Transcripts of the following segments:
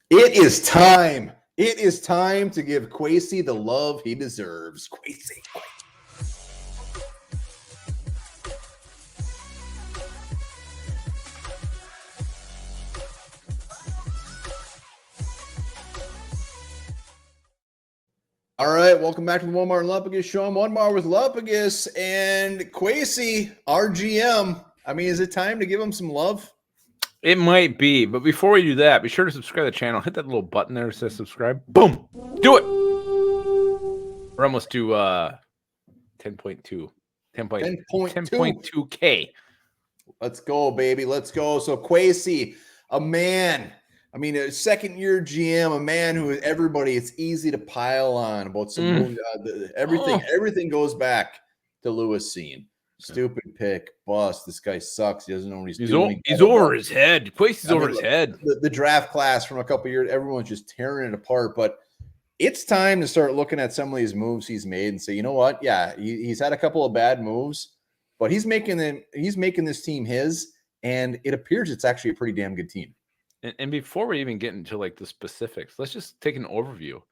It is time. It is time to give Kwesi the love he deserves. Kwesi. All right, welcome back to the Onebar and Lupagus show. I'm Onebar with Lupagus and Kwesi, our GM. I mean, is it time to give him some love? It might be, but before we do that, be sure to subscribe to the channel. Hit that little button there that says subscribe. Boom! Do it! We're almost to 10.2. 10.2K. Let's go, baby. Let's go. So Kwesi, a man. I mean, a second-year GM, a man who everybody, it's easy to pile on about some everything. Everything goes back to Lewis Scene. Stupid pick, bust. This guy sucks. He doesn't know what he's doing. He's over his head. Kwesi's over his head. The draft class from a couple years, everyone's just tearing it apart. But it's time to start looking at some of these moves he's made and say, you know what? Yeah, he's had a couple of bad moves, but he's making this team his, and it appears it's actually a pretty damn good team. And before we even get into like the specifics, let's just take an overview.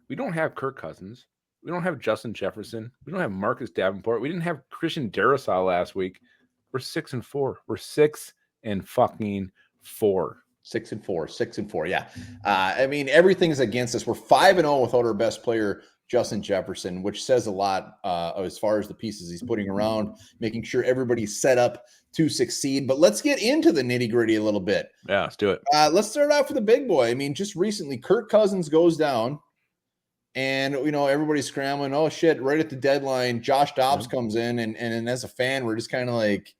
We don't have Kirk Cousins. We don't have Justin Jefferson. We don't have Marcus Davenport. We didn't have Christian Darrisaw last week. We're 6-4. We're 6-4. 6-4. Yeah. I mean, everything's against us. We're 5-0 without our best player, Justin Jefferson, which says a lot as far as the pieces he's putting around, making sure everybody's set up to succeed. But let's get into the nitty-gritty a little bit. Yeah, let's do it. Let's start off with the big boy. I mean, just recently, Kirk Cousins goes down. And, you know, everybody's scrambling. Oh, shit, right at the deadline, Josh Dobbs comes in. And as a fan, we're just kind of like,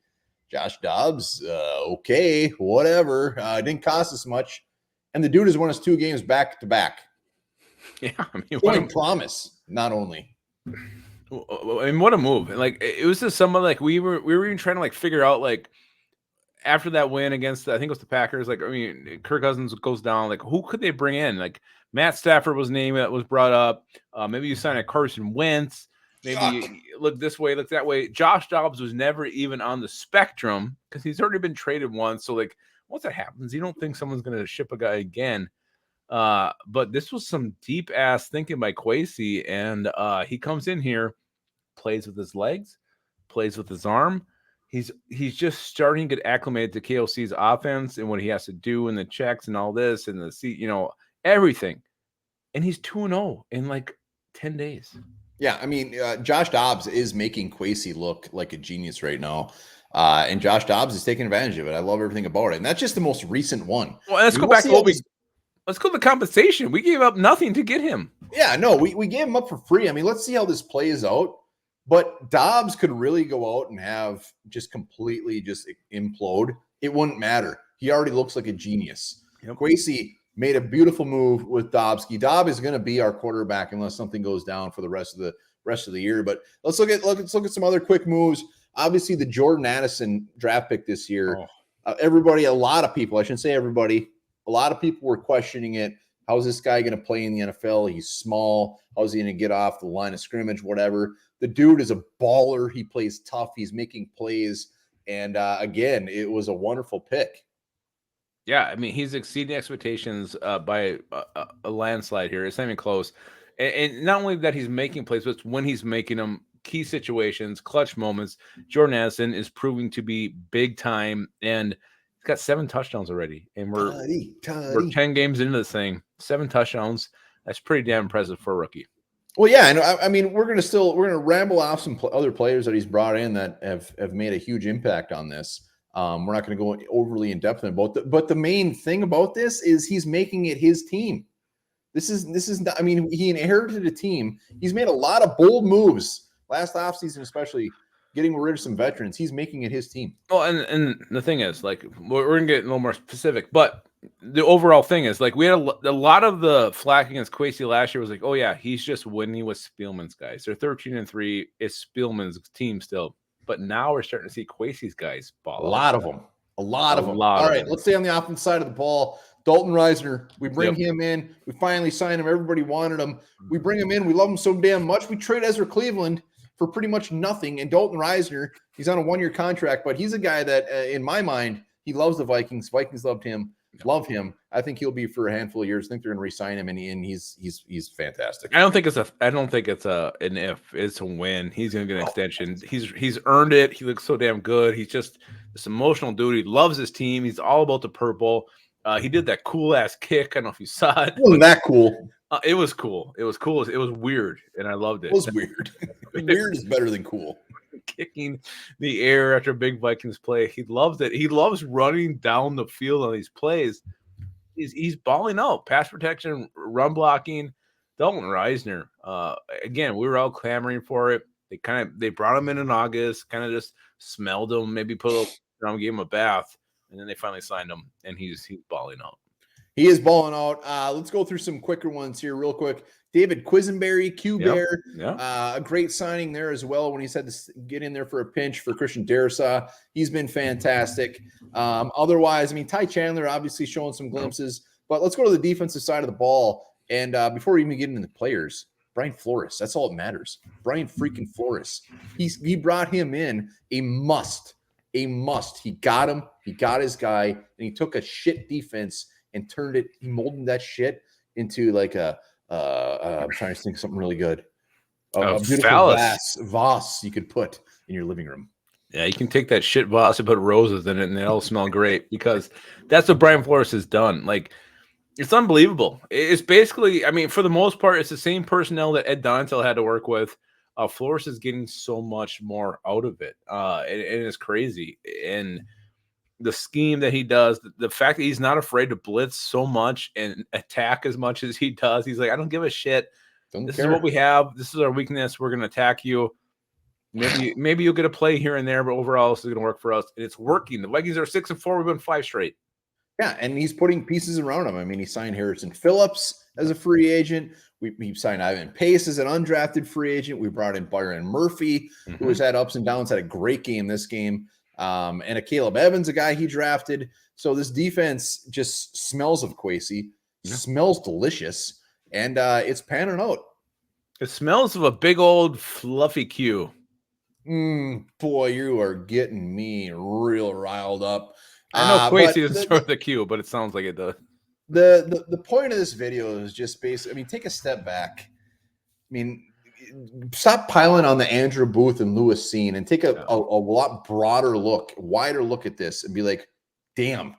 Josh Dobbs, okay, whatever. It didn't cost us much. And the dude has won us 2 games back-to-back. Yeah, I mean, what a promise, not only. I mean, what a move. Like, it was just someone, like, we were even trying to, like, figure out, like, after that win against, I think it was the Packers, like, I mean, Kirk Cousins goes down, like, who could they bring in? Like, Matt Stafford was named that was brought up. Maybe you sign a Carson Wentz. Maybe you look this way, look that way. Josh Dobbs was never even on the spectrum because he's already been traded once. So, like, once that happens, you don't think someone's going to ship a guy again. But this was some deep-ass thinking by Kwesi, and he comes in here, plays with his legs, plays with his arm. He's just starting to get acclimated to KOC's offense and what he has to do and the checks and all this and everything. And he's 2-0 in like 10 days. Yeah, I mean, Josh Dobbs is making Kwesi look like a genius right now. And Josh Dobbs is taking advantage of it. I love everything about it. And that's just the most recent one. Well, let's go back to let's go to the compensation. We gave up nothing to get him. Yeah, no, we gave him up for free. I mean, let's see how this plays out. But Dobbs could really go out and have just completely just implode. It wouldn't matter. He already looks like a genius. Yep. Kwesi made a beautiful move with Dobbs. Dobbs is going to be our quarterback unless something goes down for the rest of the year. But let's look at some other quick moves. Obviously, the Jordan Addison draft pick this year. A lot of people, I shouldn't say everybody, a lot of people were questioning it. How's this guy going to play in the NFL? He's small. How's he going to get off the line of scrimmage? Whatever. The dude is a baller. He plays tough. He's making plays. And again, it was a wonderful pick. Yeah, I mean, he's exceeding expectations by a landslide here. It's not even close. And not only that he's making plays, but when he's making them, key situations, clutch moments, Jordan Addison is proving to be big time. And he's got 7 touchdowns already. And we're 10 games into this thing. 7 touchdowns. That's pretty damn impressive for a rookie. Well, yeah, and I mean, we're gonna ramble off some other players that he's brought in that have made a huge impact on this. We're not going to go overly in depth about it, but the main thing about this is he's making it his team. This is not, I mean, he inherited a team. He's made a lot of bold moves last offseason, especially getting rid of some veterans. He's making it his team. Well, and the thing is, like, we're going to get a little more specific, but the overall thing is, like, we had a lot of the flack against Kwesi last year was like, oh yeah, he's just winning with Spielman's guys. They're 13-3. It's Spielman's team still. But now we're starting to see Kwesi's guys ball. A lot of them. All right, let's stay on the offense side of the ball. Dalton Reisner, we bring him in. We finally signed him. Everybody wanted him. We bring him in. We love him so damn much. We trade Ezra Cleveland for pretty much nothing. And Dalton Reisner, he's on a 1-year contract, but he's a guy that, in my mind, he loves the Vikings. Vikings loved him. Love him. I think he'll be for a handful of years. I think they're going to re-sign him, and he's fantastic. I don't think it's an if. It's a win. He's going to get an extension. He's earned it. He looks so damn good. He's just this emotional dude. He loves his team. He's all about the purple. He did that cool ass kick. I don't know if you saw it. Wasn't that cool? It was cool. It was cool. It was weird, and I loved it. It was weird. Weird is better than cool. Kicking the air after a big Vikings play. He loves it. He loves running down the field on these plays. He's balling out. Pass protection, run blocking. Dalton Reisner. Again, we were all clamoring for it. They brought him in August, kind of just smelled him, maybe put a little, gave him a bath, and then they finally signed him, and he's balling out. He is balling out. Let's go through some quicker ones here real quick. David Quisenberry, Q-Bear, a great signing there as well when he's had to get in there for a pinch for Christian Darrisaw. He's been fantastic. Otherwise, I mean, Ty Chandler obviously showing some glimpses, but let's go to the defensive side of the ball. And before we even get into the players, Brian Flores, that's all that matters. Brian freaking Flores. He brought him in a must. He got him. He got his guy, and he took a shit defense and turned it. He molded that shit into like I'm trying to think of something really good. A beautiful vase you could put in your living room. Yeah, you can take that shit vase and put roses in it, and it'll smell great because that's what Brian Flores has done. Like, it's unbelievable. It's basically, I mean, for the most part, it's the same personnel that Ed Donatell had to work with. Flores is getting so much more out of it, and it's crazy. And the scheme that he does, the fact that he's not afraid to blitz so much and attack as much as he does, he's like, I don't give a shit. This is what we have. This is our weakness. We're going to attack you. Maybe you'll get a play here and there, but overall, this is going to work for us. And it's working. The Vikings are 6-4. We've been 5 straight. Yeah, and he's putting pieces around him. I mean, he signed Harrison Phillips as a free agent. We signed Ivan Pace as an undrafted free agent. We brought in Byron Murphy, who has had ups and downs, had a great game this game. And a Caleb Evans, a guy he drafted. So this defense just smells of Kwesi, smells delicious, and it's panning out. It smells of a big old fluffy Q. Boy, you are getting me real riled up. I know Kwesi doesn't start with the Q, but it sounds like it does. The point of this video is just basically, I mean, take a step back. I mean, stop piling on the Andrew Booth and Lewis scene and take a lot broader look, wider look at this and be like, damn,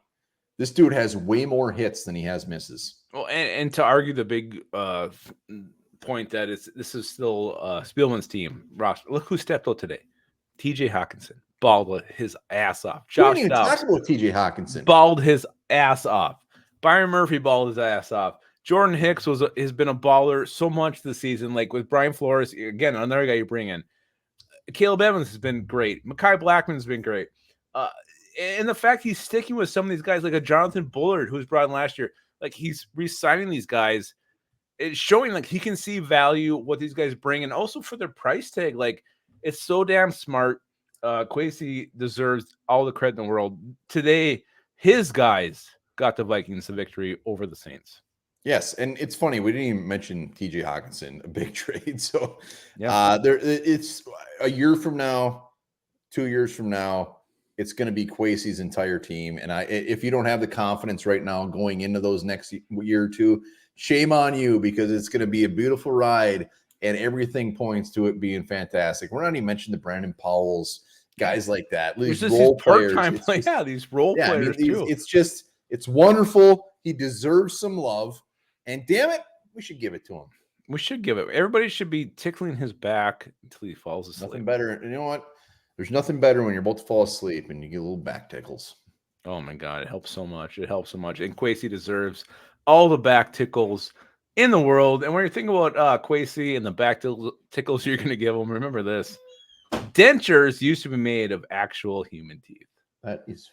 this dude has way more hits than he has misses. Well, and to argue the big point that this is still Spielman's team roster. Look who stepped out today. TJ Hawkinson balled his ass off. We didn't even talk about TJ Hawkinson. Balled his ass off. Byron Murphy balled his ass off. Jordan Hicks has been a baller so much this season. Like with Brian Flores, again, another guy you bring in. Caleb Evans has been great. Mekhi Blackman's been great. And the fact he's sticking with some of these guys, like a Jonathan Bullard, who was brought in last year, like he's re-signing these guys. It's showing like he can see value, what these guys bring, and also for their price tag. Like, it's so damn smart. Kwesi deserves all the credit in the world. Today, his guys got the Vikings the victory over the Saints. Yes, and it's funny, we didn't even mention TJ Hawkinson, a big trade. So it's a year from now, 2 years from now, it's going to be Kwesi's entire team. And if you don't have the confidence right now going into those next year or two, shame on you, because it's going to be a beautiful ride and everything points to it being fantastic. We're not even mentioning the Brandon Powells, guys like that. These role players. These role players too. It's wonderful. He deserves some love. And damn it, we should give it to him. We should give it. Everybody should be tickling his back until he falls asleep. Nothing better. And you know what? There's nothing better when you're about to fall asleep and you get little back tickles. Oh my God, it helps so much. It helps so much. And Kwesi deserves all the back tickles in the world. And when you're thinking about Kwesi and the back tickles you're going to give him, remember this. Dentures used to be made of actual human teeth. That is